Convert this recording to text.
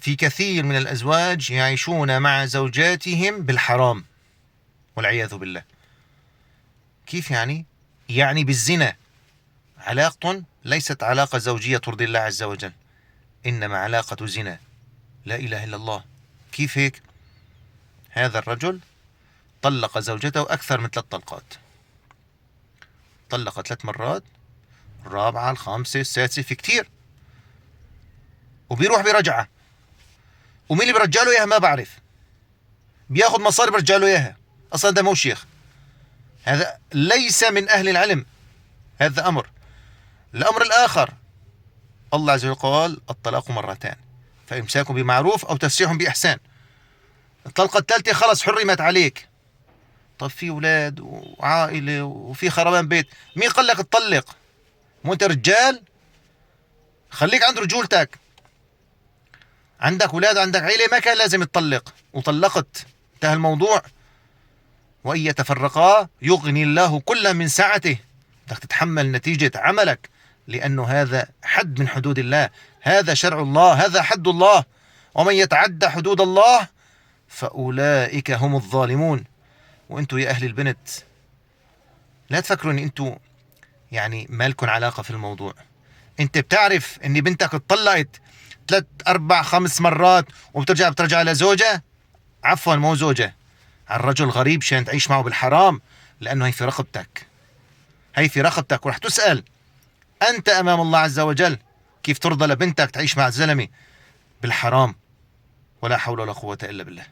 في كثير من الأزواج يعيشون مع زوجاتهم بالحرام والعياذ بالله. كيف يعني؟ يعني بالزنا. علاقة ليست علاقة زوجية ترضي الله عز وجل، إنما علاقة زنا. لا إله إلا الله. كيف هيك؟ هذا الرجل طلق زوجته أكثر من 3 طلقات، طلق 3 مرات، الرابعة الخامسة السادسة في كتير، وبيروح برجعة. ومين اللي برجع له إياها ما بعرف، بياخذ مصاري برجع له إياها. أصلا ده مو شيخ، هذا ليس من أهل العلم. هذا أمر. الأمر الآخر، الله عز وجل قال الطلاق مرتان فإمساك بمعروف أو تسريح بإحسان. الطلقة الثالثة خلص حرمت عليك. طب في أولاد وعائلة وفي خربان بيت، مين قال لك تطلق؟ مو أنت رجال؟ خليك عند رجولتك. عندك أولاد وعندك عائلة، ما كان لازم تطلق، وطلقت، انتهى الموضوع. وإن يتفرقا يغني الله كلا من سعته. بدك تتحمل نتيجة عملك، لأنه هذا حد من حدود الله، هذا شرع الله، هذا حد الله. ومن يتعدى حدود الله فأولئك هم الظالمون. وانتوا يا أهل البنت لا تفكروا ان انتوا يعني مالكن علاقة في الموضوع. انت بتعرف ان بنتك اتطلقت 3 4 5 مرات وبترجع لزوجة، عفوا مو زوجة، على الرجل غريب شان تعيش معه بالحرام، لأنه هي في رقبتك، هي في رقبتك. ورح تسأل أنت أمام الله عز وجل كيف ترضى لبنتك تعيش مع الزلمة بالحرام. ولا حول ولا قوة إلا بالله.